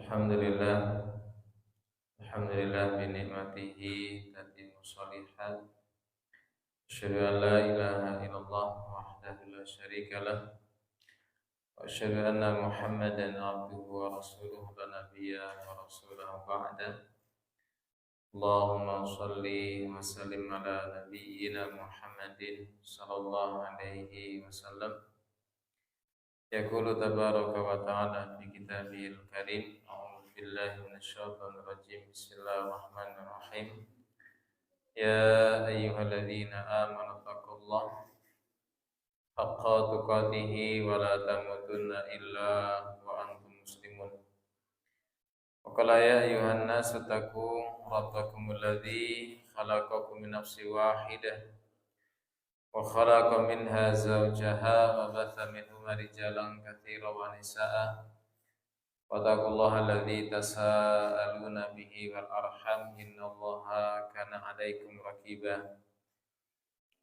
Alhamdulillah, Alhamdulillah bi ni'matihi tatimmu shalihat. Asyhadu an la ilaha illallah wahdahu la syarika lah. Wa asyhadu anna Muhammadan abduhu wa rasuluhu la nabiyya wa rasulahu ba'da. Allahumma shalli wa sallim ala nabiyyina Muhammadin sallallahu alaihi wasallam. Yaqulu tabaraka wa ta'ala fi kitabihil karim. A'udzu billahi minasyaitonir rajim. Bismillahirrahmanirrahim. Ya ayyuhalladzina amanu taqullaha haqqa tuqatih wa la tamutunna illa wa antum muslimun. Wa qala ya ayyuhan nasu taqu rabbakumul ladzi khalaqakum min nafsin wahidah wa khalaqa minha zawjaha wa batha minhuma rijalan katsiran wa nisaa'a wattaqullaha alladzi tasaaluna bihi wal arham innallaha kana 'alaikum raqiba.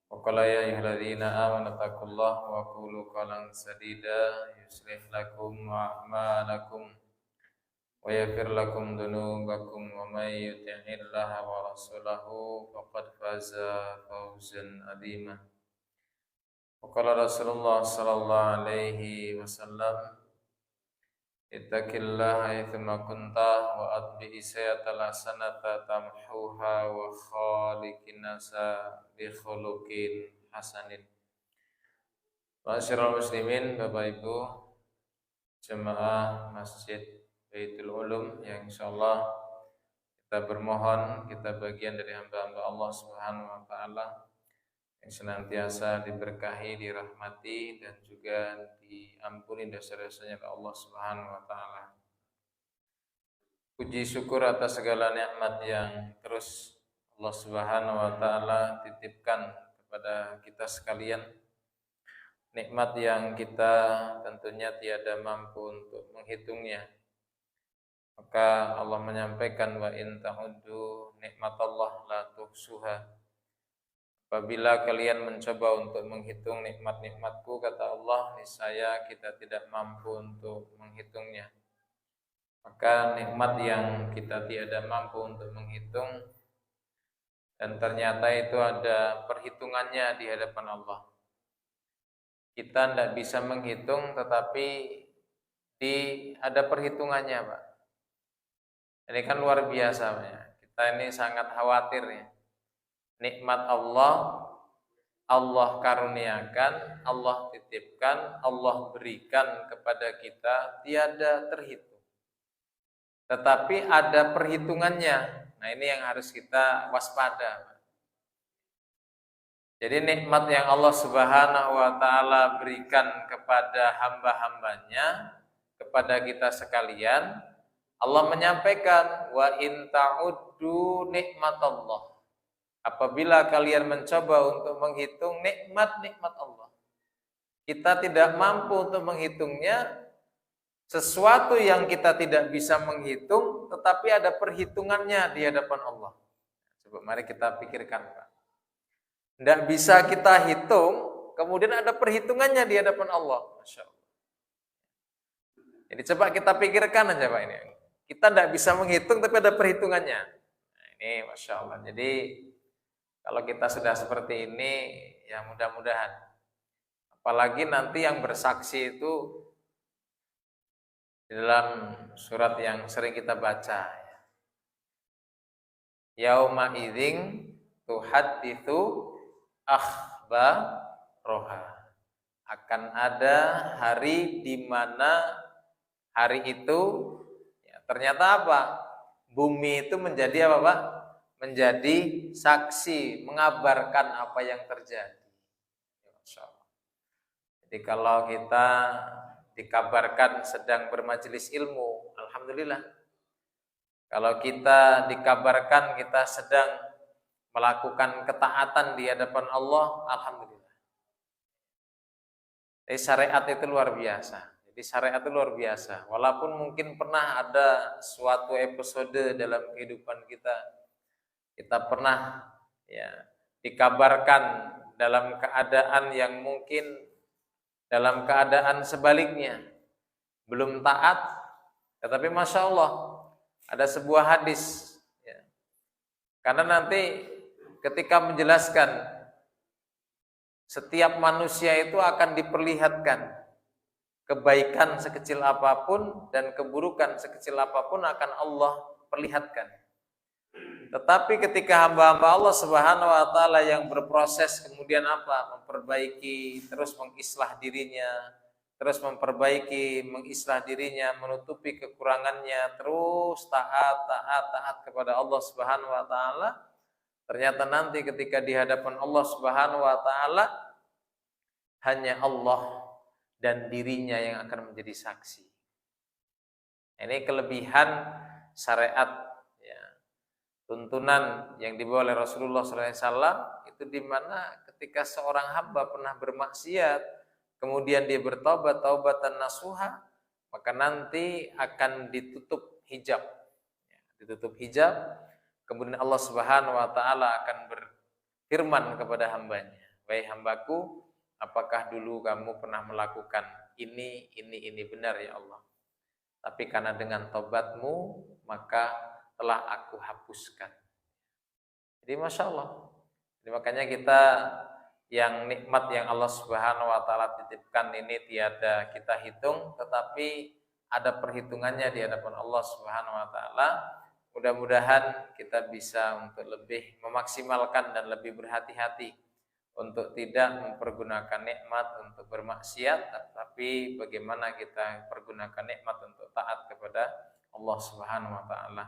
Wa qala ya ayyuhalladzina amanu taqullaha wa qulu qawlan sadida yuslih lakum a'malakum wa yaghfir lakum dhunubakum wa may yuti'illaha wa rasulahu faqad faza fawzan 'azima. Wa qala Rasulullah sallallahu alaihi wasallam ittaqillaha haitsuma kunta wa atbi'i sayyatal hasanata tamhuha wa khaliqin nasa bi khuluqin hasanin. Ma'asyiral muslimin, Bapak Ibu jemaah Masjid Baitul Ulum yang insyaallah kita bermohon kita bagian dari hamba-hamba Allah Subhanahu wa taala yang senantiasa diberkahi, dirahmati dan juga diampuni dosa-dosanya oleh Allah Subhanahu wa taala. Puji syukur atas segala nikmat yang terus Allah Subhanahu wa taala titipkan kepada kita sekalian. Nikmat yang kita tentunya tiada mampu untuk menghitungnya. Maka Allah menyampaikan wa in ta'uddu nikmatallah la tuhsuha. Apabila kalian mencoba untuk menghitung nikmat-nikmatku, kata Allah, niscaya kita tidak mampu untuk menghitungnya. Maka nikmat yang kita tiada mampu untuk menghitung dan ternyata itu ada perhitungannya di hadapan Allah. Kita tidak bisa menghitung tetapi ada perhitungannya, Pak. Ini kan luar biasa, Pak. Kita ini sangat khawatir ya. Nikmat Allah, Allah karuniakan, Allah titipkan, Allah berikan kepada kita tiada terhitung. Tetapi ada perhitungannya. Nah, ini yang harus kita waspada. Jadi nikmat yang Allah Subhanahu wa taala berikan kepada hamba-hambanya, kepada kita sekalian, Allah menyampaikan wa in ta'uddu nikmatallah. Apabila kalian mencoba untuk menghitung nikmat-nikmat Allah, kita tidak mampu untuk menghitungnya. Sesuatu yang kita tidak bisa menghitung, tetapi ada perhitungannya di hadapan Allah. Coba mari kita pikirkan, Pak. Tidak bisa kita hitung, kemudian ada perhitungannya di hadapan Allah. Masya Allah. Jadi coba kita pikirkan aja, Pak, ini. Kita tidak bisa menghitung, tapi ada perhitungannya. Nah, ini Masya Allah. Jadi kalau kita sudah seperti ini, ya mudah-mudahan. Apalagi nanti yang bersaksi itu di dalam surat yang sering kita baca. Yauma idzin tuhadditsu akhbaraha. Akan ada hari di mana hari itu ya, ternyata apa? Bumi itu menjadi apa, Pak? Menjadi saksi, mengabarkan apa yang terjadi. Jadi kalau kita dikabarkan sedang bermajelis ilmu, alhamdulillah. Kalau kita dikabarkan kita sedang melakukan ketaatan di hadapan Allah, alhamdulillah. Jadi syariat itu luar biasa. Jadi syariat itu luar biasa. Walaupun mungkin pernah ada suatu episode dalam kehidupan kita pernah ya dikabarkan dalam keadaan yang mungkin dalam keadaan sebaliknya belum taat, Tetapi Masya Allah, ada sebuah hadis, ya. Karena nanti ketika menjelaskan setiap manusia itu akan diperlihatkan kebaikan sekecil apapun dan keburukan sekecil apapun akan Allah perlihatkan. Tetapi ketika hamba-hamba Allah Subhanahu wa taala yang berproses kemudian apa? Memperbaiki, terus mengislah dirinya, terus memperbaiki, mengislah dirinya, menutupi kekurangannya, terus taat kepada Allah Subhanahu wa taala. Ternyata nanti ketika di hadapan Allah Subhanahu wa taala hanya Allah dan dirinya yang akan menjadi saksi. Ini kelebihan syariat, ya, tuntunan yang dibawa oleh Rasulullah SAW itu di mana ketika seorang hamba pernah bermaksiat, kemudian dia bertobat, taubatan nasuha, maka nanti akan ditutup hijab, ya, ditutup hijab. Kemudian Allah Subhanahu wa taala akan berfirman kepada hambanya, "Wahai hambaku, apakah dulu kamu pernah melakukan ini benar ya Allah? Tapi karena dengan tobatmu maka telah aku hapuskan." Jadi Masya Allah. Jadi makanya kita yang nikmat yang Allah Subhanahu wa taala titipkan ini tiada kita hitung, tetapi ada perhitungannya di hadapan Allah Subhanahu wa taala. Mudah-mudahan kita bisa untuk lebih memaksimalkan dan lebih berhati-hati untuk tidak mempergunakan nikmat untuk bermaksiat, tetapi bagaimana kita pergunakan nikmat untuk taat kepada Allah Subhanahu wa taala.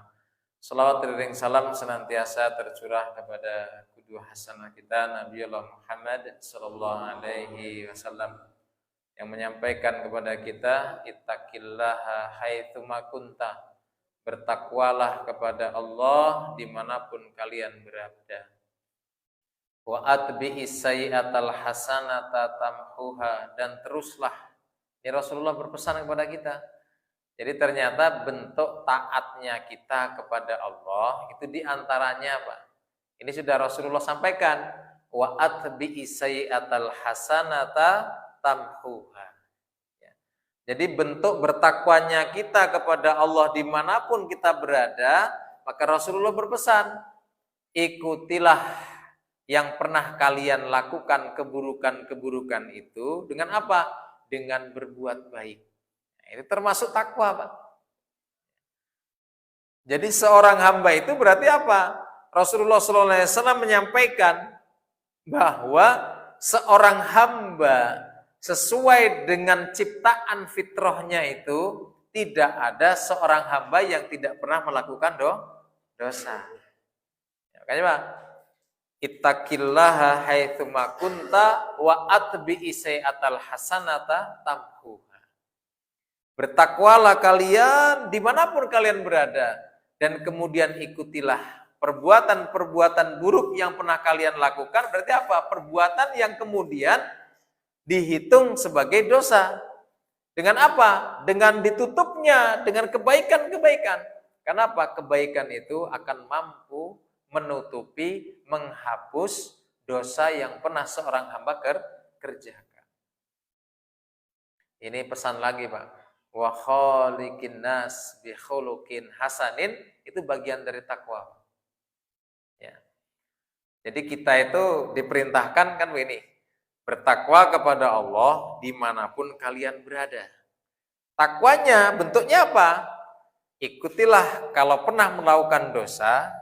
Shalawat dan salam senantiasa tercurah kepada qudwah hasanah kita Nabi Allah Muhammad sallallahu alaihi wasallam yang menyampaikan kepada kita, ittaqillaha haitsu ma kunta, bertakwalah kepada Allah dimanapun kalian berada. Wa atbi'is sayyi'atal hasanata tamhuha, dan teruslah. Ini Rasulullah berpesan kepada kita. Jadi ternyata bentuk taatnya kita kepada Allah itu diantaranya apa? Ini sudah Rasulullah sampaikan. Wa atbi'is sayyi'atal hasanata tamhuha. Jadi bentuk bertakwanya kita kepada Allah dimanapun kita berada, maka Rasulullah berpesan, ikutilah yang pernah kalian lakukan keburukan-keburukan itu dengan apa? Dengan berbuat baik. Nah, ini termasuk takwa, Pak. Jadi seorang hamba itu berarti apa? Rasulullah SAW menyampaikan bahwa seorang hamba sesuai dengan ciptaan fitrahnya itu tidak ada seorang hamba yang tidak pernah melakukan dosa. Makanya Pak, ittaqillaha haitsu ma kunta wa atbi'i sayyi'atal hasanata tamhuha. Bertakwalah kalian dimanapun kalian berada, dan kemudian ikutilah perbuatan-perbuatan buruk yang pernah kalian lakukan. Berarti apa? Perbuatan yang kemudian dihitung sebagai dosa. Dengan apa? Dengan ditutupnya dengan kebaikan-kebaikan. Kenapa? Kebaikan itu akan mampu menutupi, menghapus dosa yang pernah seorang hamba kerjakan. Ini pesan lagi, Pak. Wa khaliqin nas bi khuluqin hasanin, itu bagian dari takwa. Ya. Jadi kita itu diperintahkan kan begini, bertakwa kepada Allah dimanapun kalian berada. Takwanya bentuknya apa? Ikutilah kalau pernah melakukan dosa,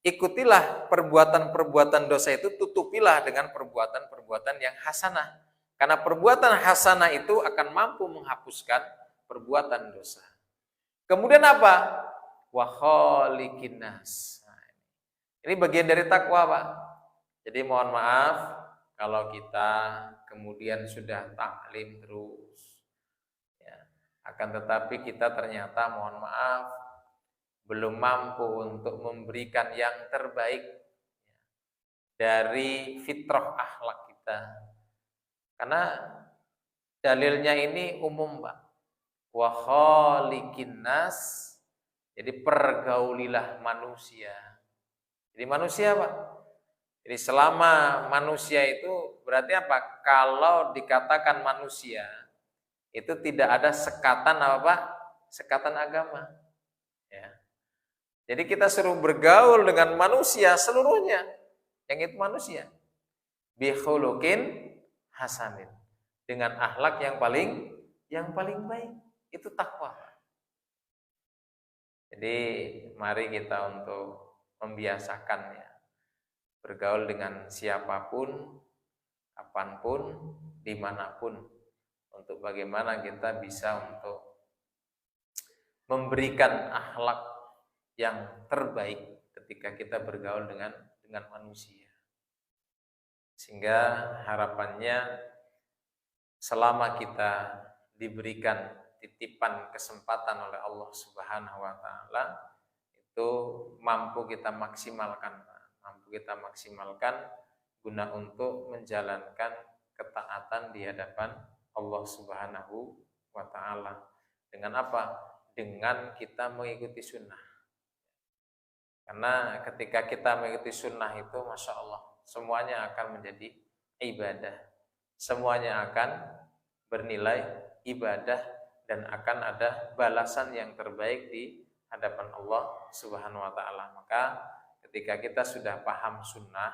ikutilah perbuatan-perbuatan dosa itu, tutupilah dengan perbuatan-perbuatan yang hasanah. Karena perbuatan hasanah itu akan mampu menghapuskan perbuatan dosa. Kemudian apa? Wa khaliqin nas. Ini bagian dari takwa, Pak. Jadi mohon maaf kalau kita kemudian sudah taklim terus, ya, akan tetapi kita ternyata mohon maaf belum mampu untuk memberikan yang terbaik, ya, dari fitrah akhlak kita. Karena dalilnya ini umum, Pak. Wa khaliqin nas, jadi pergaulilah manusia. Jadi manusia, Pak. Jadi selama manusia itu berarti apa? Kalau dikatakan manusia itu tidak ada sekatan apa, Pak? sekatan agama. Ya. Jadi kita suruh bergaul dengan manusia seluruhnya, yang itu manusia. Bi khuluqin hasanin, dengan akhlak yang paling baik. Itu takwa. Jadi mari kita untuk membiasakannya, bergaul dengan siapapun, kapanpun, dimanapun, untuk bagaimana kita bisa untuk memberikan akhlak yang terbaik ketika kita bergaul dengan manusia. Sehingga harapannya selama kita diberikan titipan kesempatan oleh Allah Subhanahu wa taala, itu mampu kita maksimalkan guna untuk menjalankan ketaatan di hadapan Allah Subhanahu wa taala. Dengan apa? Dengan kita mengikuti sunnah. Karena ketika kita mengikuti sunnah itu, Masya Allah, semuanya akan menjadi ibadah. Semuanya akan bernilai ibadah dan akan ada balasan yang terbaik di hadapan Allah Subhanahu wa taala. Maka ketika kita sudah paham sunnah,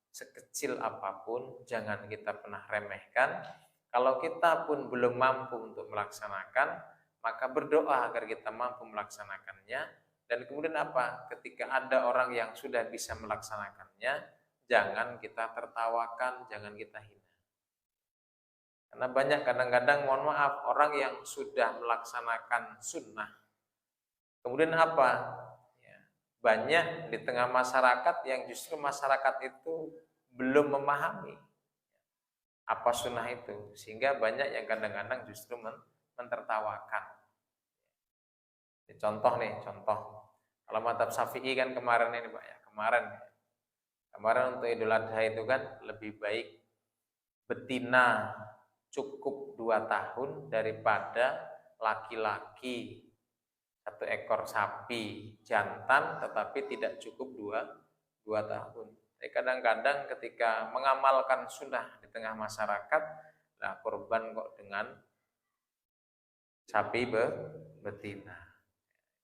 sekecil apapun jangan kita pernah remehkan. Kalau kita pun belum mampu untuk melaksanakan, maka berdoa agar kita mampu melaksanakannya. Dan kemudian apa? Ketika ada orang yang sudah bisa melaksanakannya, jangan kita tertawakan, jangan kita hina. Karena banyak kadang-kadang, mohon maaf, orang yang sudah melaksanakan sunnah, kemudian apa? Ya, banyak di tengah masyarakat yang justru masyarakat itu belum memahami apa sunnah itu, sehingga banyak yang kadang-kadang justru mentertawakan. Ini contoh. Kalau mazhab Syafi'i kan kemarin ini Pak ya, kemarin untuk Idul Adha itu kan lebih baik betina cukup 2 tahun daripada laki-laki 1 ekor sapi jantan tetapi tidak cukup 2 tahun. Jadi kadang-kadang ketika mengamalkan sunnah di tengah masyarakat, nah korban kok dengan sapi betina.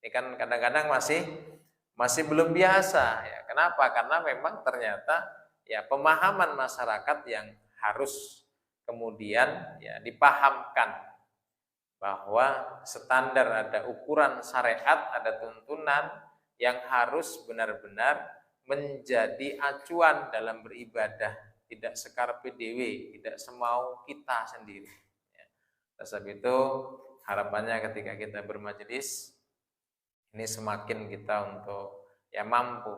Ini kan kadang-kadang masih belum biasa ya. Kenapa? Karena memang ternyata ya pemahaman masyarakat yang harus kemudian ya dipahamkan bahwa standar, ada ukuran syariat, ada tuntunan yang harus benar-benar menjadi acuan dalam beribadah, tidak sekar PDW, tidak semau kita sendiri. Ya. Sebab itu harapannya ketika kita bermajelis ini semakin kita untuk ya mampu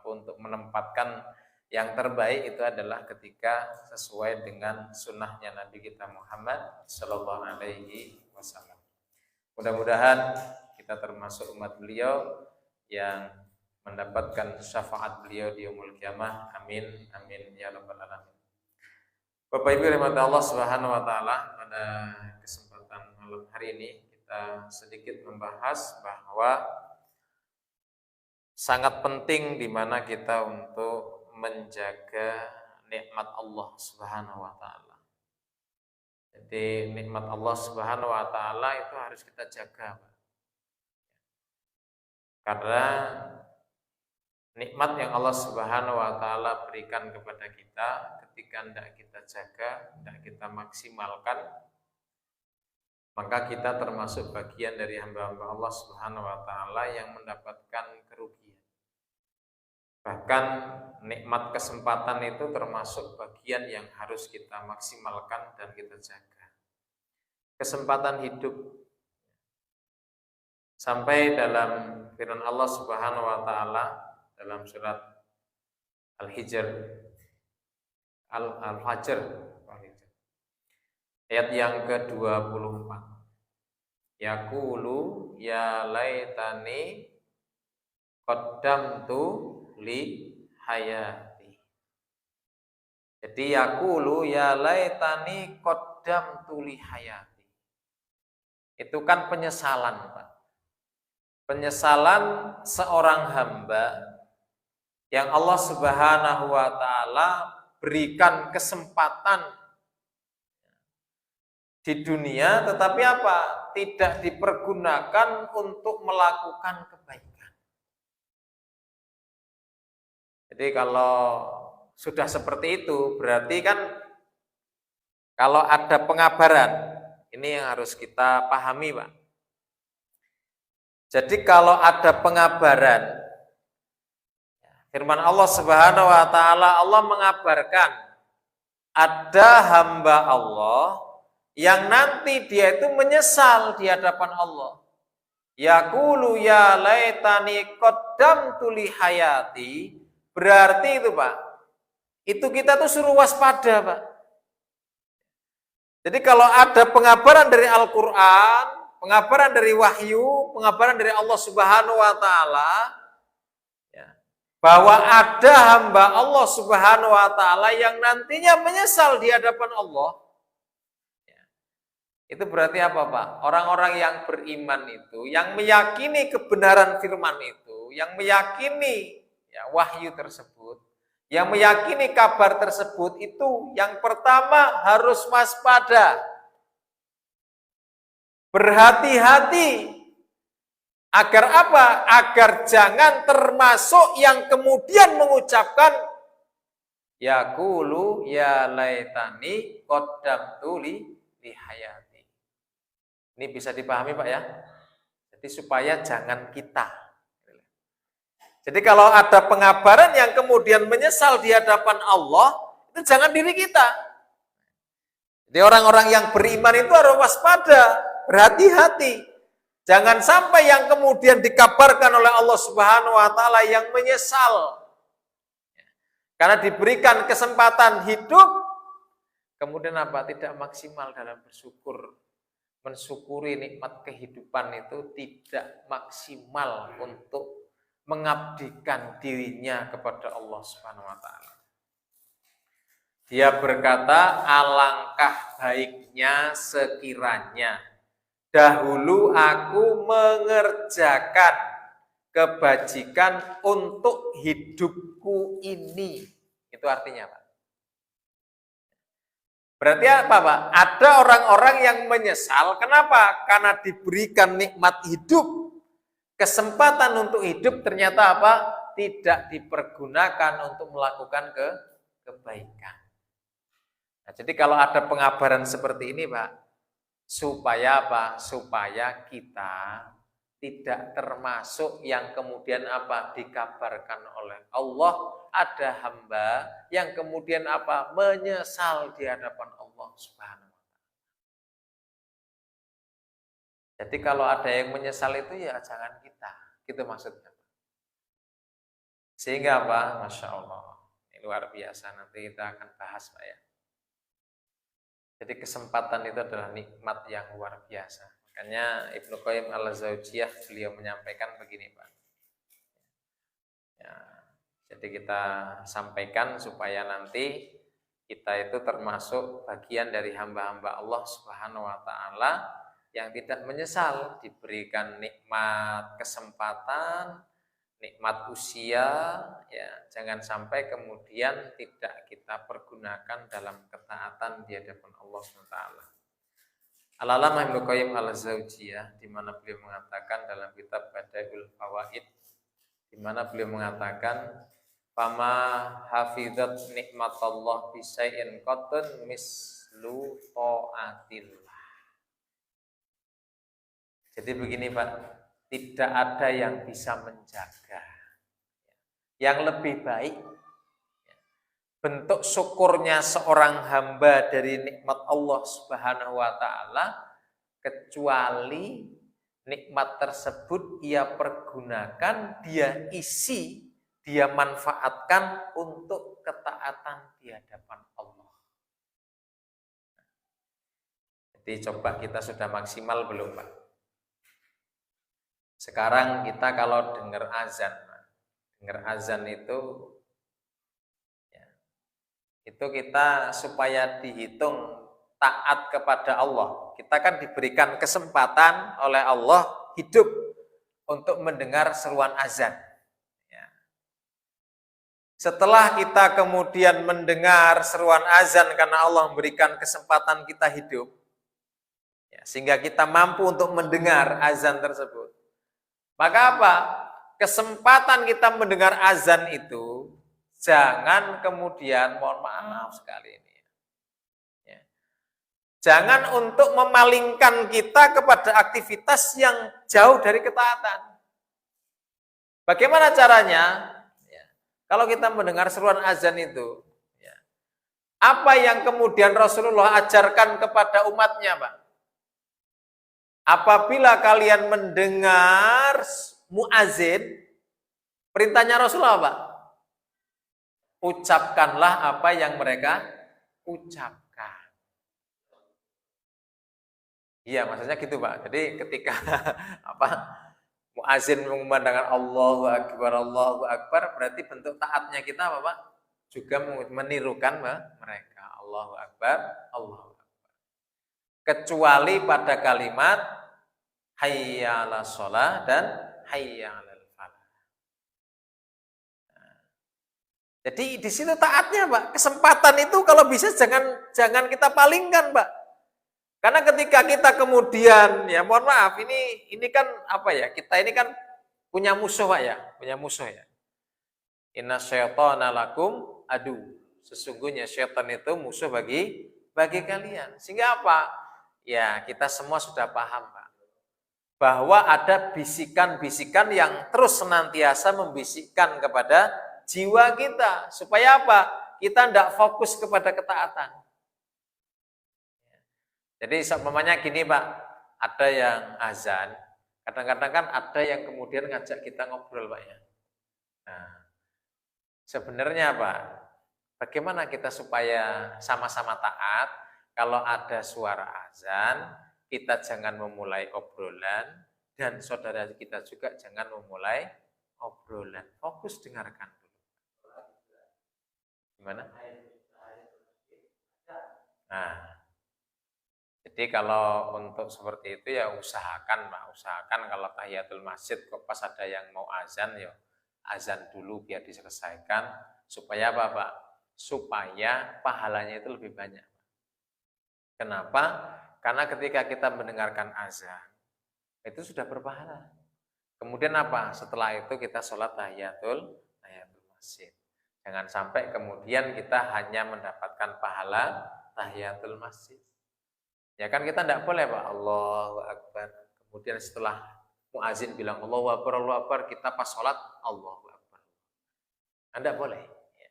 untuk menempatkan yang terbaik itu adalah ketika sesuai dengan sunnahnya Nabi kita Muhammad Sallallahu Alaihi Wasallam. Mudah-mudahan kita termasuk umat beliau yang mendapatkan syafaat beliau di yaumul qiyamah. Amin, amin ya rabbal alamin. Bapak Ibu rahmati Allah Subhanahu wa taala, pada kesempatan malam hari ini kita sedikit membahas bahwa sangat penting di mana kita untuk menjaga nikmat Allah Subhanahu wa taala. Jadi nikmat Allah Subhanahu wa taala itu harus kita jaga, Pak. Karena nikmat yang Allah Subhanahu wa taala berikan kepada kita, ketika tidak kita jaga, tidak kita maksimalkan, maka kita termasuk bagian dari hamba-hamba Allah Subhanahu wa taala yang mendapatkan kerugian. Bahkan nikmat kesempatan itu termasuk bagian yang harus kita maksimalkan dan kita jaga. Kesempatan hidup. Sampai dalam firman Allah Subhanahu wa taala dalam surat Al-Hijr Al-Fajr ayat yang ke-24. Yaqulu ya laitani qaddamtu li hayati. Jadi yaqulu ya laitani qaddamtu li hayati. Itu kan penyesalan, Pak. Penyesalan seorang hamba yang Allah Subhanahu wa taala berikan kesempatan di dunia, tetapi apa? Tidak dipergunakan untuk melakukan kebaikan. Jadi kalau sudah seperti itu, berarti kan kalau ada pengabaran, ini yang harus kita pahami, Pak. Jadi kalau ada pengabaran, firman Allah Subhanahu wa taala, Allah mengabarkan ada hamba Allah yang nanti dia itu menyesal di hadapan Allah. Yaqulu ya laitani qaddamtu li hayati. Berarti itu, Pak. Itu kita tuh suruh waspada, Pak. Jadi kalau ada pengabaran dari Al-Qur'an, pengabaran dari wahyu, pengabaran dari Allah Subhanahu wa taala, bahwa ada hamba Allah Subhanahu wa taala yang nantinya menyesal di hadapan Allah. Itu berarti apa, Pak? Orang-orang yang beriman itu, yang meyakini kebenaran firman itu, yang meyakini wahyu tersebut, yang meyakini kabar tersebut, itu yang pertama harus waspada. Berhati-hati. Agar apa? Agar jangan termasuk yang kemudian mengucapkan yaqulu ya laitani qaddamtu li hayati. Ini bisa dipahami, Pak, ya. Jadi supaya jangan kita. Jadi kalau ada pengabaran yang kemudian menyesal di hadapan Allah, itu jangan diri kita. Jadi orang-orang yang beriman itu harus waspada, berhati-hati. Jangan sampai yang kemudian dikabarkan oleh Allah Subhanahu wa taala yang menyesal. Karena diberikan kesempatan hidup, kemudian apa? Tidak maksimal dalam bersyukur. Mensyukuri nikmat kehidupan itu tidak maksimal untuk mengabdikan dirinya kepada Allah Subhanahu wa taala. Dia berkata, alangkah baiknya sekiranya dahulu aku mengerjakan kebajikan untuk hidupku ini. Itu artinya, Pak. Berarti apa, Pak? Ada orang-orang yang menyesal. Kenapa? Karena diberikan nikmat hidup, kesempatan untuk hidup, ternyata apa? Tidak dipergunakan untuk melakukan kebaikan. Nah, jadi kalau ada pengabaran seperti ini, Pak, supaya apa? Supaya kita tidak termasuk yang kemudian apa? Dikabarkan oleh Allah, ada hamba yang kemudian apa? Menyesal di hadapan Allah Subhanahu wa taala. Jadi kalau ada yang menyesal itu ya jangan kita. Gitu maksudnya. Sehingga apa? Masya Allah. Ini luar biasa. Nanti kita akan bahas, Pak, ya. Jadi kesempatan itu adalah nikmat yang luar biasa. Makanya Ibnu Qayyim al-Jauziyah beliau menyampaikan begini, Pak. Ya, jadi kita sampaikan supaya nanti kita itu termasuk bagian dari hamba-hamba Allah Subhanahu wa taala yang tidak menyesal diberikan nikmat kesempatan, nikmat usia, ya jangan sampai kemudian tidak kita pergunakan dalam ketaatan di hadapan Allah SWT. Al-Allamah Ibnu Qayyim al-Jauziyah, di mana beliau mengatakan dalam kitab Bada'iul Fawaid, di mana beliau mengatakan, "Fama hafizat nikmatallah bi syai'in qatun mislu taatillah." Jadi begini, Pak, tidak ada yang bisa menjaga. Yang lebih baik bentuk syukurnya seorang hamba dari nikmat Allah Subhanahu wa taala kecuali nikmat tersebut ia pergunakan, dia isi, dia manfaatkan untuk ketaatan di hadapan Allah. Jadi coba kita sudah maksimal belum, Pak? Sekarang kita kalau dengar azan itu kita supaya dihitung taat kepada Allah. Kita kan diberikan kesempatan oleh Allah hidup untuk mendengar seruan azan. Setelah kita kemudian mendengar seruan azan karena Allah memberikan kesempatan kita hidup, Ya, sehingga kita mampu untuk mendengar azan tersebut. Maka apa? Kesempatan kita mendengar azan itu jangan kemudian, mohon maaf sekali ini, ya, jangan untuk memalingkan kita kepada aktivitas yang jauh dari ketaatan. Bagaimana caranya? Ya, kalau kita mendengar seruan azan itu, ya, apa yang kemudian Rasulullah ajarkan kepada umatnya, Pak? Apabila kalian mendengar muazin, perintahnya Rasulullah, Pak, ucapkanlah apa yang mereka ucapkan. Iya, maksudnya gitu, Pak. Jadi ketika apa muazin mengumandangkan Allahu Akbar, berarti bentuk taatnya kita apa, Pak? Juga menirukan mereka. Allahu Akbar, Allahu Akbar. Kecuali pada kalimat hayya 'alas shalah dan hayya 'alal falah. Jadi di situ taatnya, Pak. Kesempatan itu kalau bisa jangan kita palingkan, Pak. Karena ketika kita kemudian, ya mohon maaf, ini kan apa ya? Kita ini kan punya musuh, Pak ya, punya musuh ya. Inna syaitana lakum adu. Sesungguhnya syaitan itu musuh bagi kalian. Sehingga apa? Ya, kita semua sudah paham, Pak, bahwa ada bisikan-bisikan yang terus senantiasa membisikkan kepada jiwa kita. Supaya apa? Kita tidak fokus kepada ketaatan. Jadi seumpamanya gini, Pak, ada yang azan, kadang-kadang kan ada yang kemudian ngajak kita ngobrol, Pak ya. Nah, sebenarnya, Pak, bagaimana kita supaya sama-sama taat? Kalau ada suara azan, kita jangan memulai obrolan, dan saudara kita juga jangan memulai obrolan. Fokus dengarkan dulu. Gimana? Nah, jadi kalau untuk seperti itu ya usahakan, Pak, usahakan kalau tahiyatul masjid kok pas ada yang mau azan, ya azan dulu biar diselesaikan. Supaya apa, Pak? Supaya pahalanya itu lebih banyak. Kenapa? Karena ketika kita mendengarkan azan, itu sudah berpahala. Kemudian apa? Setelah itu kita sholat tahiyatul masjid. Jangan sampai kemudian kita hanya mendapatkan pahala tahiyatul masjid. Ya kan kita tidak boleh, Pak, Allahu Akbar. Kemudian setelah muazin bilang Allahu Akbar, kita pas sholat Allahu Akbar. Anda boleh. Ya.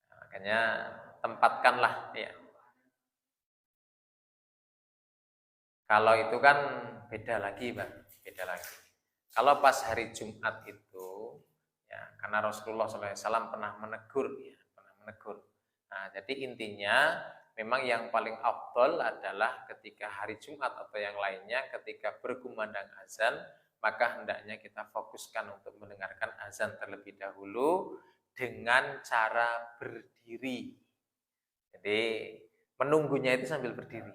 Nah, makanya tempatkanlah. Ya. Kalau itu kan beda lagi, Pak, beda lagi. Kalau pas hari Jumat itu, ya, karena Rasulullah SAW pernah menegur, ya, pernah menegur. Nah, jadi intinya memang yang paling afdol adalah ketika hari Jumat atau yang lainnya, ketika berkumandang azan, maka hendaknya kita fokuskan untuk mendengarkan azan terlebih dahulu dengan cara berdiri. Jadi menunggunya itu sambil berdiri.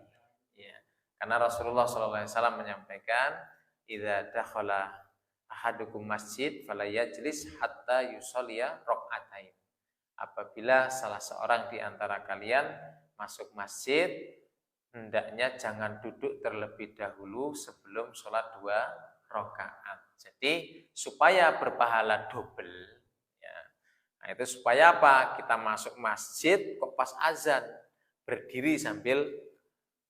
Ya. Karena Rasulullah SAW menyampaikan, "Idza dakhala ahadukum masjid fala yajlis hatta yusalliya raka'atain." Apabila salah seorang di antara kalian masuk masjid, hendaknya jangan duduk terlebih dahulu sebelum sholat 2 rakaat. Jadi supaya berpahala double, ya. Nah itu supaya apa? Kita masuk masjid kok pas azan, berdiri sambil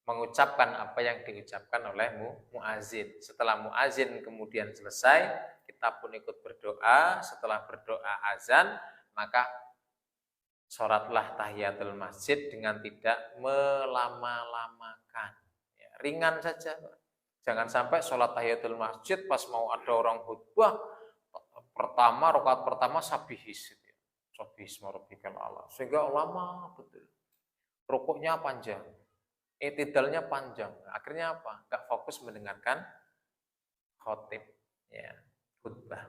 mengucapkan apa yang diucapkan oleh muazin. Setelah muazin kemudian selesai, kita pun ikut berdoa. Setelah berdoa azan, maka sholatlah tahiyatul masjid dengan tidak melama-lamakan. Ya, ringan saja. Jangan sampai sholat tahiyatul masjid pas mau ada orang khutbah, rakaat pertama sabihis. Sabihis marabbikal a'la. Sehingga lama betul. Rukuknya panjang. I'tidalnya panjang. Akhirnya apa? Enggak fokus mendengarkan khotib. Ya, khutbah.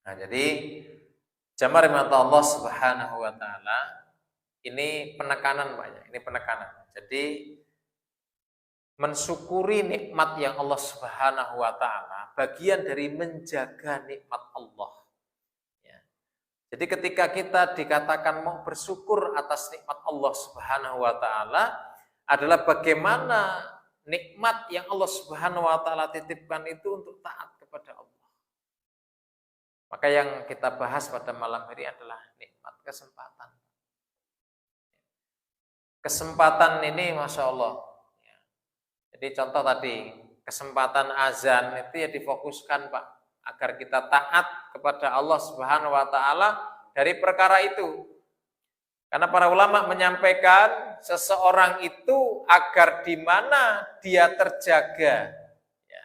Nah, jadi jamaah rahmat Allah Subhanahu wa taala, ini penekanan, Pak ya. Ini penekanan. Jadi mensyukuri nikmat yang Allah Subhanahu wa taala bagian dari menjaga nikmat Allah. Ya. Jadi ketika kita dikatakan mau bersyukur atas nikmat Allah Subhanahu wa taala adalah bagaimana nikmat yang Allah Subhanahu wa taala titipkan itu untuk taat kepada Allah. Maka yang kita bahas pada malam hari adalah nikmat kesempatan. Kesempatan ini Masya Allah. Jadi contoh tadi, kesempatan azan itu ya difokuskan Pak, agar kita taat kepada Allah Subhanahu wa taala dari perkara itu. Karena para ulama menyampaikan seseorang itu agar di mana dia terjaga ya,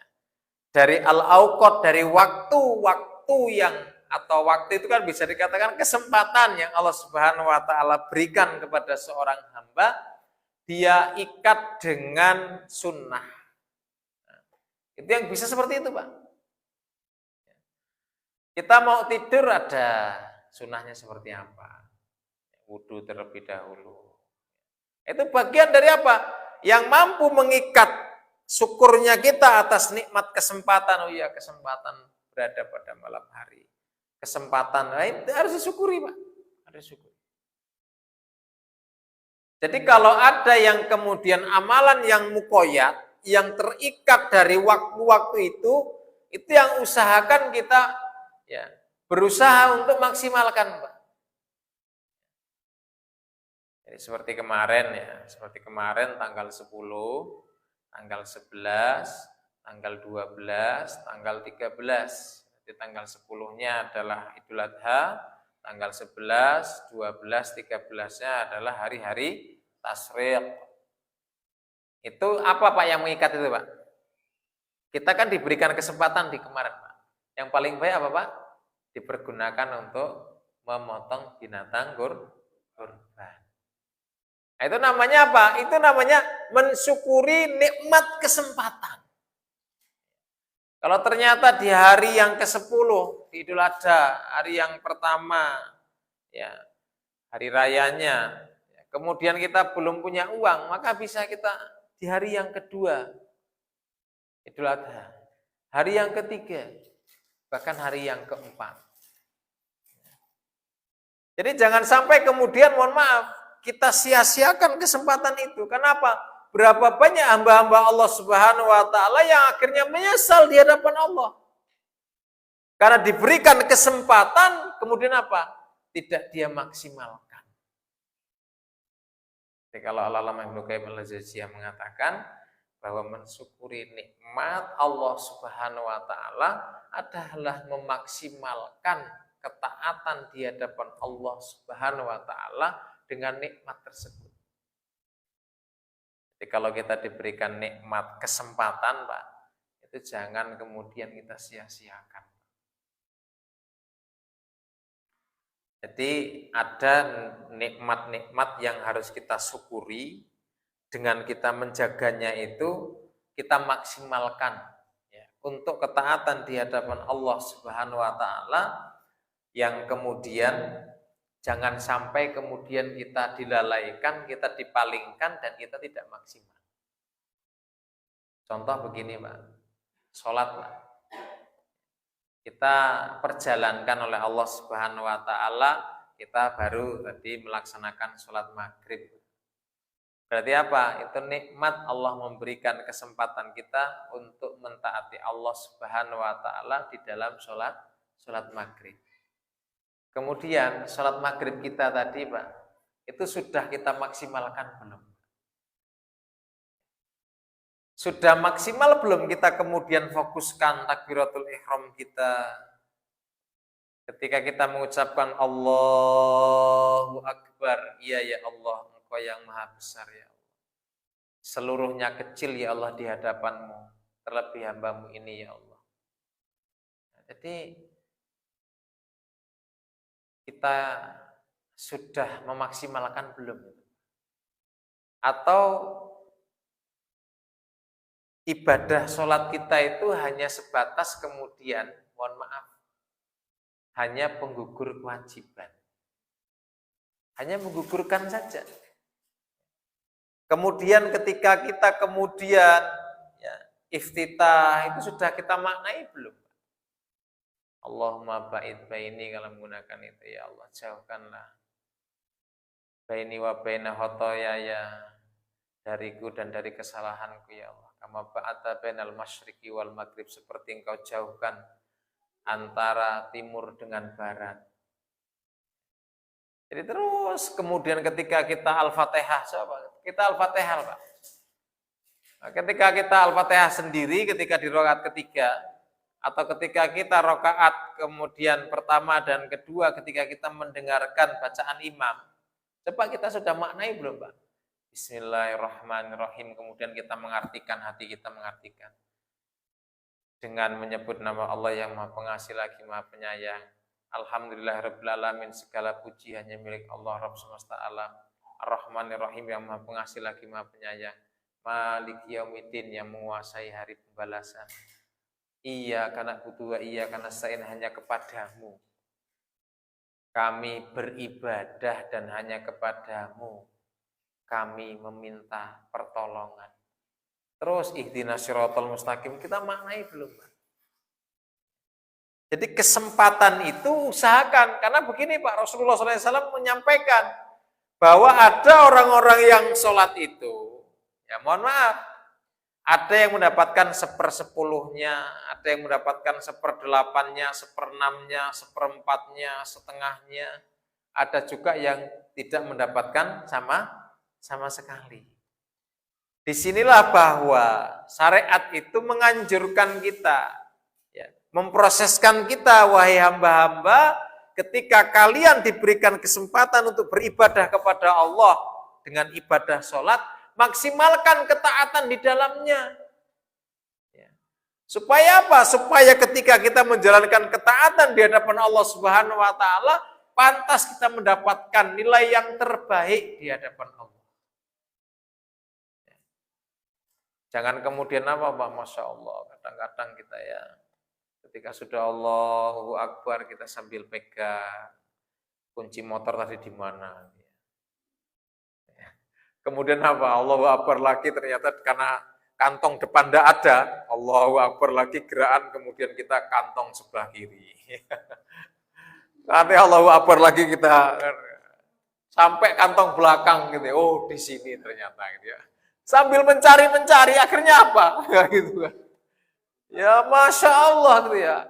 dari al-auqat, dari waktu-waktu yang, atau waktu itu kan bisa dikatakan kesempatan yang Allah Subhanahu wa taala berikan kepada seorang hamba, dia ikat dengan sunnah. Nah, itu yang bisa seperti itu Pak. Kita mau tidur ada sunnahnya seperti apa? Wudu terlebih dahulu. Itu bagian dari apa? Yang mampu mengikat syukurnya kita atas nikmat kesempatan. Oh iya, kesempatan berada pada malam hari. Kesempatan, nah, itu harus disyukuri Pak. Harus disyukuri. Jadi kalau ada yang kemudian amalan yang muqayyad, yang terikat dari waktu-waktu itu yang usahakan kita ya berusaha untuk maksimalkan Pak. Jadi seperti kemarin ya, seperti kemarin tanggal 10, tanggal 11, tanggal 12, tanggal 13. Jadi tanggal 10-nya adalah Idul Adha, tanggal 11, 12, 13-nya adalah hari-hari tasyrik. Itu apa Pak yang mengikat itu Pak? Kita kan diberikan kesempatan di kemarin Pak. Yang paling baik apa Pak? Dipergunakan untuk memotong binatang kurban. Nah, itu namanya apa? Itu namanya mensyukuri nikmat kesempatan. Kalau ternyata di hari yang ke-10, di Idul Adha, hari yang pertama, ya hari rayanya, kemudian kita belum punya uang, maka bisa kita di hari yang kedua, Idul Adha, hari yang ketiga, bahkan hari yang keempat. Jadi jangan sampai kemudian, mohon maaf, kita sia-siakan kesempatan itu. Kenapa? Berapa banyak hamba-hamba Allah Subhanahu wa taala yang akhirnya menyesal di hadapan Allah. Karena diberikan kesempatan, kemudian apa? Tidak dia maksimalkan. Jadi kalau Al-Allamah Ibnu Qayyim Al-Jauziyah mengatakan bahwa mensyukuri nikmat Allah Subhanahu wa taala adalah memaksimalkan ketaatan di hadapan Allah Subhanahu wa taala dengan nikmat tersebut. Jadi kalau kita diberikan nikmat kesempatan, Pak, itu jangan kemudian kita sia-siakan. Jadi ada nikmat-nikmat yang harus kita syukuri, dengan kita menjaganya itu kita maksimalkan ya, untuk ketaatan di hadapan Allah Subhanahu wa taala, yang kemudian jangan sampai kemudian kita dilalaikan, kita dipalingkan, dan kita tidak maksimal. Contoh begini Pak, sholat Pak, kita perjalankan oleh Allah Subhanahu wa taala, kita baru tadi melaksanakan sholat maghrib. Berarti apa? Itu nikmat Allah memberikan kesempatan kita untuk mentaati Allah Subhanahu wa taala di dalam sholat maghrib. Kemudian sholat maghrib kita tadi Pak, itu sudah kita maksimalkan belum? Sudah maksimal belum kita kemudian fokuskan takbiratul ihram kita? Ketika kita mengucapkan Allahu Akbar, iya ya Allah, Engkau yang maha besar ya Allah. Seluruhnya kecil ya Allah di hadapanmu, terlebih hambamu ini ya Allah. Jadi kita sudah memaksimalkan belum? Atau ibadah sholat kita itu hanya sebatas kemudian, mohon maaf, hanya penggugur kewajiban. Hanya menggugurkan saja. Kemudian ketika kita kemudian ya, iftitah, itu sudah kita maknai belum? Allahumma ba'id baini, kalau menggunakan itu ya Allah, jauhkanlah baini wa baina khotoyaya, dariku dan dari kesalahanku ya Allah. Kama ba'ata bainal masyriqi wal maghrib, seperti Engkau jauhkan antara timur dengan barat. Jadi terus kemudian ketika kita Al-Fatihah, kita Al-Fatihah, Pak. Nah, ketika kita Al-Fatihah sendiri, ketika di rakaat ketiga, atau ketika kita rakaat kemudian pertama dan kedua, ketika kita mendengarkan bacaan imam, coba kita sudah maknai belum, Pak? Bismillahirrahmanirrahim, kemudian kita mengartikan, hati kita mengartikan dengan menyebut nama Allah yang Maha Pengasih lagi Maha Penyayang. Alhamdulillahirabbil alamin, segala puji hanya milik Allah Rabb semesta alam. Ar-Rahmanir-Rahim, yang Maha Pengasih lagi Maha Penyayang. Maliki yaumiddin, yang menguasai hari pembalasan. Iyyaka na'budu wa iyyaka nasta'in, hanya kepadamu kami beribadah dan hanya kepadamu kami meminta pertolongan. Terus ihdinas siratal mustaqim, kita maknai belum, Pak? Jadi kesempatan itu usahakan, karena begini Pak, Rasulullah SAW menyampaikan bahwa ada orang-orang yang sholat itu, ya mohon maaf, ada yang mendapatkan 1/10-nya, ada yang mendapatkan 1/8-nya, 1/6-nya, 1/4-nya, setengahnya, ada juga yang tidak mendapatkan sama sekali. Disinilah bahwa syariat itu menganjurkan kita, ya, memproseskan kita, wahai hamba-hamba, ketika kalian diberikan kesempatan untuk beribadah kepada Allah dengan ibadah sholat, maksimalkan ketaatan di dalamnya. Ya. Supaya apa? Supaya ketika kita menjalankan ketaatan di hadapan Allah Subhanahu wa Ta'ala, pantas kita mendapatkan nilai yang terbaik di hadapan Allah. Jangan kemudian apa Pak, Masya Allah, kadang-kadang kita ya, ketika sudah Allahu Akbar, kita sambil pegang kunci motor tadi di mana. Kemudian apa, Allahu Akbar lagi, ternyata karena kantong depan tidak ada, Allahu Akbar lagi, gerakan kemudian kita kantong sebelah kiri. Nanti Allahu Akbar lagi kita sampai kantong belakang gitu, oh di sini ternyata gitu ya. Sambil mencari, akhirnya apa? Gitu kan. Ya Masya Allah gitu ya.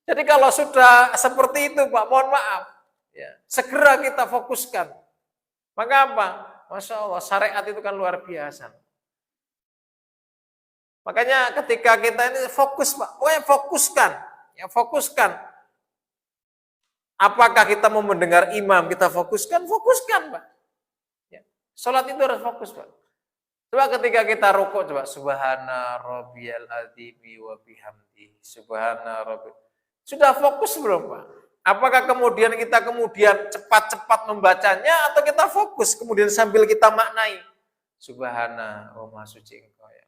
Jadi kalau sudah seperti itu Pak, mohon maaf, ya, segera kita fokuskan. Maka apa? Masya Allah, syariat itu kan luar biasa. Makanya ketika kita ini fokus Pak, pokoknya fokuskan. Ya, fokuskan. Apakah kita mau mendengar imam, kita fokuskan Pak. Ya. Sholat itu harus fokus Pak. Coba ketika kita rukuk, coba subhana rabbiyal adzimi wa bihamdi, subhana rabbi. Sudah fokus belum Pak? Apakah kemudian kita cepat-cepat membacanya, atau kita fokus kemudian sambil kita maknai? Subhana, oh maha suci Engkau ya.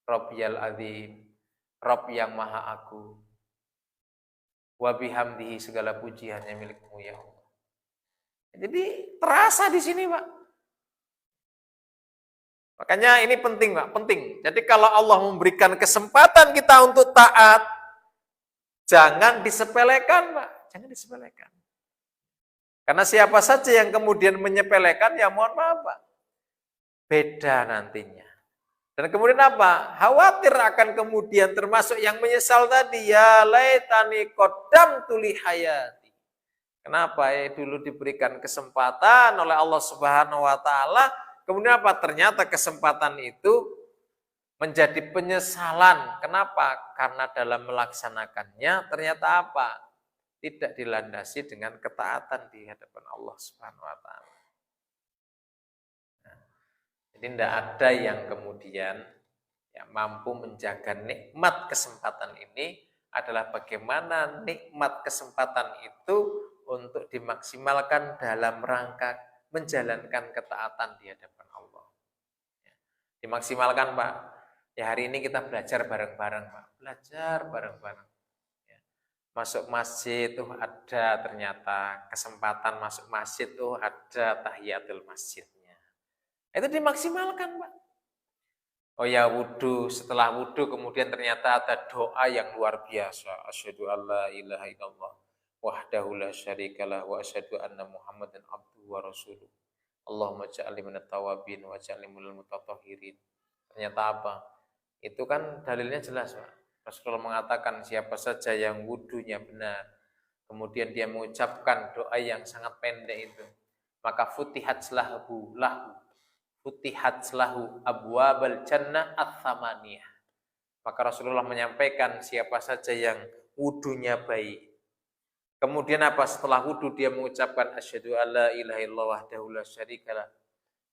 Rabbiyal adzim, Rabb yang maha agung. Wa bihamdihi, segala puji hanya milik-Mu ya Allah. Jadi terasa di sini Pak. Makanya ini penting Pak, penting. Jadi kalau Allah memberikan kesempatan kita untuk taat, jangan disepelekan Pak, jangan disepelekan. Karena siapa saja yang kemudian menyepelekan, ya mohon maaf Pak, beda nantinya. Dan kemudian apa? Khawatir akan kemudian termasuk yang menyesal tadi, ya laitani qaddamtu li hayati. Kenapa ya dulu diberikan kesempatan oleh Allah Subhanahu wa Ta'ala, kemudian apa? Ternyata kesempatan itu menjadi penyesalan. Kenapa? Karena dalam melaksanakannya ternyata apa? Tidak dilandasi dengan ketaatan di hadapan Allah Subhanahu wa Ta'ala. Nah, jadi tidak ada yang kemudian ya, mampu menjaga nikmat kesempatan ini, adalah bagaimana nikmat kesempatan itu untuk dimaksimalkan dalam rangka menjalankan ketaatan di hadapan Allah. Ya, dimaksimalkan Pak. Ya hari ini kita belajar bareng-bareng Pak. Belajar bareng-bareng. Ya. Masuk masjid tuh ada ternyata kesempatan masuk masjid tuh ada tahiyatul masjidnya. Itu dimaksimalkan Pak. Oh ya wudu, setelah wudu kemudian ternyata ada doa yang luar biasa. Asyhadu alla ilaha illallah wahdahu la syarikalah wa asyhadu anna Muhammadan abduhu wa rasuluh. Allahumma ja'alni minat tawabin wa ja'alni minal mutatahhirin. Ternyata apa? Itu kan dalilnya jelas, Pak. Rasulullah mengatakan siapa saja yang wudunya benar, kemudian dia mengucapkan doa yang sangat pendek itu, maka futihat lahu abwabal jannah ats-tsamaniyah. Maka Rasulullah menyampaikan siapa saja yang wudunya baik, kemudian apa, setelah wudu dia mengucapkan asyhadu alla ilaha illallah wahdahu la syarikalah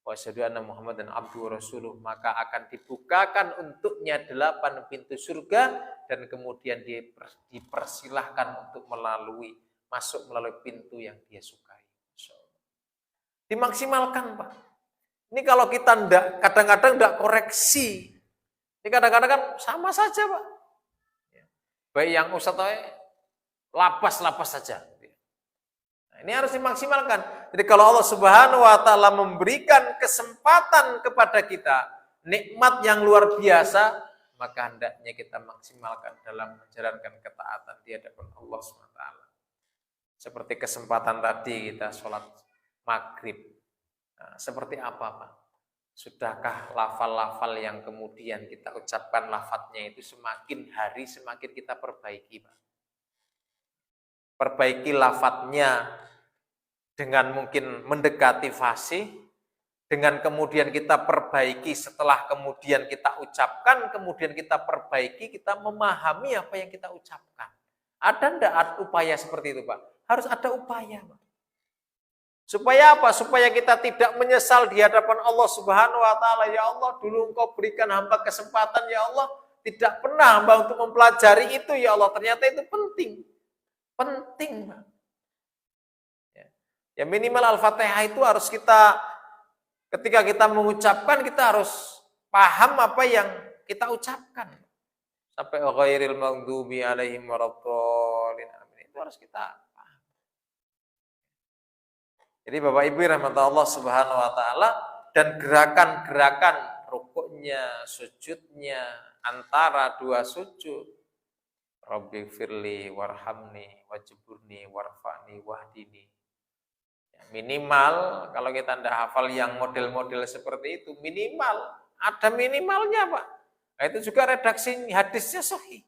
wa asyhadu anna muhammadan abduhu wa rasuluh, maka akan dibukakan untuknya 8 pintu surga dan kemudian dipersilahkan untuk masuk melalui pintu yang dia sukai. Dimaksimalkan, Pak. Ini kalau kita kadang-kadang enggak koreksi, ini kadang-kadang kan sama saja, Pak. Baik yang ustadz lapas saja. Nah, ini harus dimaksimalkan. Jadi kalau Allah Subhanahu wa taala memberikan kesempatan kepada kita, nikmat yang luar biasa, maka hendaknya kita maksimalkan dalam menjalankan ketaatan di hadapan Allah Subhanahu wa taala. Seperti kesempatan tadi kita sholat maghrib. Nah, seperti apa, Pak? Sudahkah lafal-lafal yang kemudian kita ucapkan lafadznya itu semakin hari semakin kita perbaiki, Pak? Perbaiki lafadznya dengan mungkin mendekati fasih, dengan kemudian kita perbaiki setelah kemudian kita ucapkan, kemudian kita perbaiki, kita memahami apa yang kita ucapkan. Ada enggak upaya seperti itu, Pak? Harus ada upaya, Pak. Supaya apa? Supaya kita tidak menyesal di hadapan Allah Subhanahu wa taala. Ya Allah, dulu Engkau berikan hamba kesempatan, ya Allah, tidak pernah hamba untuk mempelajari itu, ya Allah. Ternyata itu penting. Penting, Pak. Ya minimal Al-Fatihah itu harus kita, ketika kita mengucapkan, kita harus paham apa yang kita ucapkan. Sampai ghairil maghdubi alaihim waradhdallin. Itu harus kita paham. Jadi Bapak Ibu rahmatullah Allah Subhanahu wa taala, dan gerakan-gerakan rukuknya, sujudnya, antara dua sujud, Rabbi firli warhamni wajburni warfa'ni wahdini. Ya, minimal kalau kita tidak hafal yang model-model seperti itu, minimal ada minimalnya, Pak. Nah, itu juga redaksi hadisnya sahih.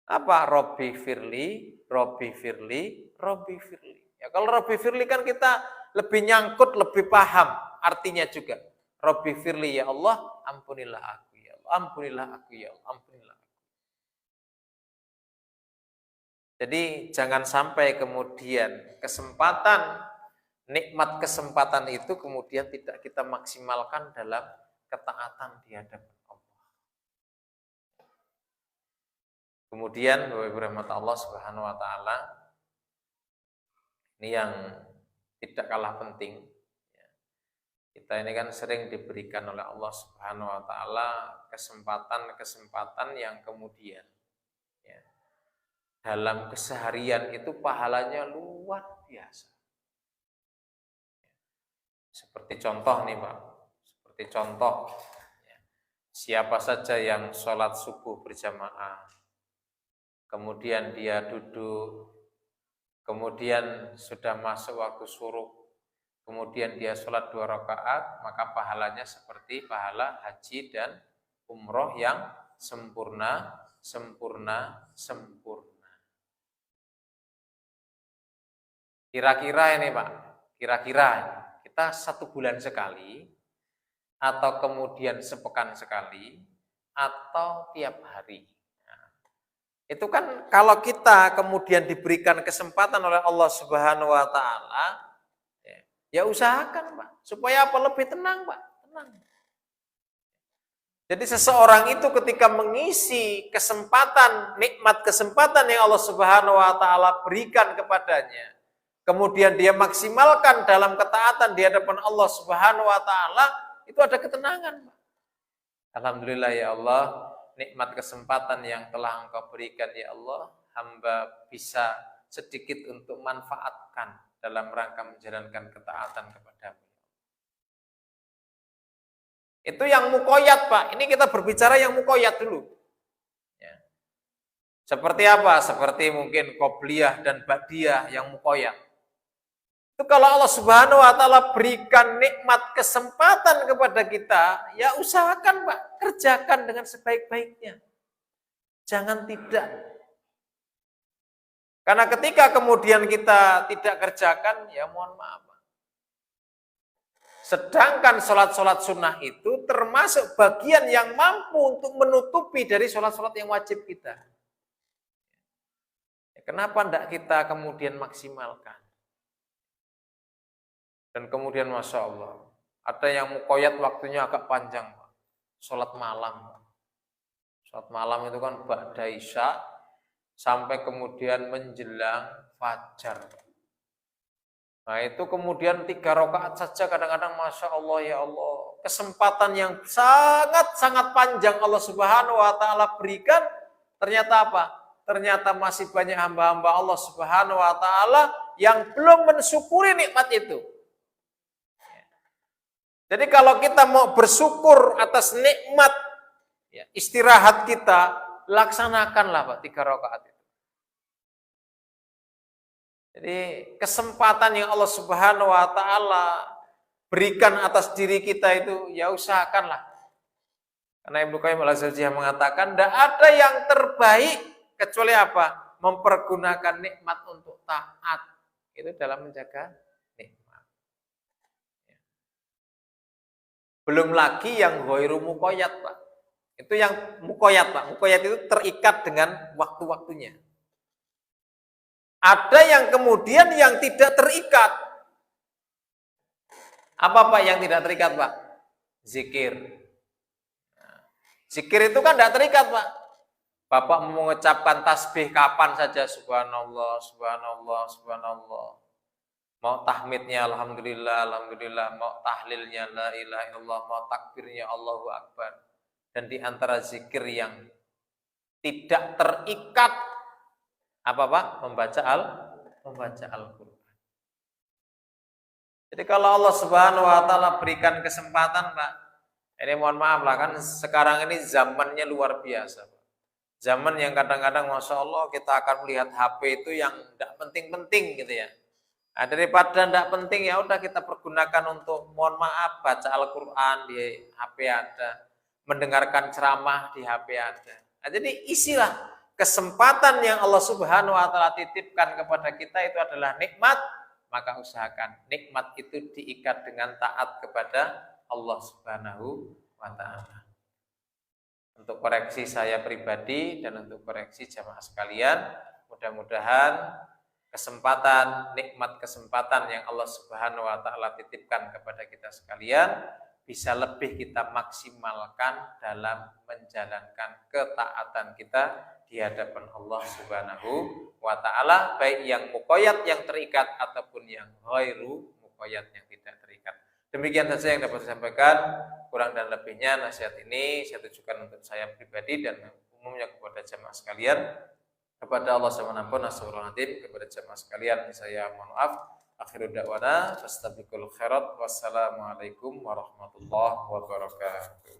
Apa? Rabbi firli, Rabbi firli, Rabbi firli. Ya, kalau Rabbi firli kan kita lebih nyangkut, lebih paham artinya juga. Rabbi firli, ya Allah, ampunilah aku, ya Allah, ampunilah aku, ya Allah, ampunilah. Jadi jangan sampai kemudian nikmat kesempatan itu kemudian tidak kita maksimalkan dalam ketaatan di hadapan Allah. Kemudian Bapak Ibu rahmat Allah Subhanahu wa taala, ini yang tidak kalah penting. Kita ini kan sering diberikan oleh Allah Subhanahu wa taala kesempatan-kesempatan yang kemudian dalam keseharian itu pahalanya luar biasa. Seperti contoh nih, Pak. Seperti contoh, siapa saja yang sholat subuh berjamaah, kemudian dia duduk, kemudian sudah masuk waktu syuruk, kemudian dia sholat 2 rakaat, maka pahalanya seperti pahala haji dan umroh yang sempurna. Kira-kira ini, Pak, kira-kira kita 1 bulan sekali, atau kemudian sepekan sekali, atau tiap hari. Nah, itu kan kalau kita kemudian diberikan kesempatan oleh Allah Subhanahu wa taala, ya usahakan, Pak, supaya apa? Lebih tenang, Pak, tenang. Jadi seseorang itu ketika mengisi nikmat kesempatan yang Allah Subhanahu wa taala berikan kepadanya, kemudian dia maksimalkan dalam ketaatan di hadapan Allah Subhanahu wa taala, itu ada ketenangan. Alhamdulillah ya Allah, nikmat kesempatan yang telah Engkau berikan ya Allah, hamba bisa sedikit untuk manfaatkan dalam rangka menjalankan ketaatan kepadamu. Itu yang muqayyad, Pak. Ini kita berbicara yang muqayyad dulu. Ya. Seperti apa? Seperti mungkin qobliyah dan ba'diyah yang muqayyad. Itu kalau Allah Subhanahu wa taala berikan nikmat kesempatan kepada kita, ya usahakan Pak, kerjakan dengan sebaik-baiknya. Jangan tidak. Karena ketika kemudian kita tidak kerjakan, ya mohon maaf. Sedangkan sholat-sholat sunnah itu termasuk bagian yang mampu untuk menutupi dari sholat-sholat yang wajib kita. Kenapa tidak kita kemudian maksimalkan? Dan kemudian Masya Allah, ada yang mukoyat waktunya agak panjang, Pak. Sholat malam. Sholat malam itu kan ba'da isya sampai kemudian menjelang fajar. Nah itu kemudian 3 rakaat saja kadang-kadang Masya Allah ya Allah. Kesempatan yang sangat-sangat panjang Allah Subhanahu wa ta'ala berikan. Ternyata apa? Ternyata masih banyak hamba-hamba Allah Subhanahu wa ta'ala yang belum mensyukuri nikmat itu. Jadi kalau kita mau bersyukur atas nikmat istirahat kita, laksanakanlah Pak 3 rakaat itu. Jadi kesempatan yang Allah Subhanahu wa ta'ala berikan atas diri kita itu, ya usahakanlah. Karena Ibnu Qayyim al-Jauziyah mengatakan, tidak ada yang terbaik kecuali apa? Mempergunakan nikmat untuk taat. Itu dalam menjaga nikmat. Belum lagi yang ghairu muqayyad, Pak. Itu yang muqayyad, Pak. Muqayyad itu terikat dengan waktu-waktunya. Ada yang kemudian yang tidak terikat. Apa Pak yang tidak terikat Pak? Zikir. Zikir itu kan tidak terikat Pak. Bapak mengucapkan tasbih kapan saja, subhanallah, subhanallah, subhanallah. Mau tahmidnya alhamdulillah, alhamdulillah. Mau tahlilnya la ilaha illallah. Mau takbirnya Allahu Akbar. Dan di antara zikir yang tidak terikat apa Pak? Membaca Al-Quran. Jadi kalau Allah Subhanahu wa ta'ala berikan kesempatan Pak, ini mohon maaf lah kan sekarang ini zamannya luar biasa Pak. Zaman yang kadang-kadang Masya Allah kita akan melihat HP itu yang tidak penting-penting gitu ya. Nah, daripada tidak penting ya udah kita pergunakan untuk mohon maaf baca Al-Quran di HP ada, mendengarkan ceramah di HP ada. Nah, jadi isilah kesempatan yang Allah Subhanahu wa ta'ala titipkan kepada kita itu adalah nikmat, maka usahakan nikmat itu diikat dengan taat kepada Allah Subhanahu wa ta'ala. Untuk koreksi saya pribadi dan untuk koreksi jamaah sekalian, mudah-mudahan nikmat kesempatan yang Allah Subhanahu wa ta'ala titipkan kepada kita sekalian bisa lebih kita maksimalkan dalam menjalankan ketaatan kita di hadapan Allah Subhanahu wa ta'ala, baik yang muqayyad yang terikat ataupun yang ghairu muqayyad yang tidak terikat. Demikian saja yang dapat saya sampaikan. Kurang dan lebihnya nasihat ini saya tujukan untuk saya pribadi dan umumnya kepada jamaah sekalian. Kepada Allah Subhanahu wa ta'ala, kepada jamaah sekalian saya mohon maaf. Akhiru da'wana fastabiqul khairat. Wassalamualaikum warahmatullahi wabarakatuh.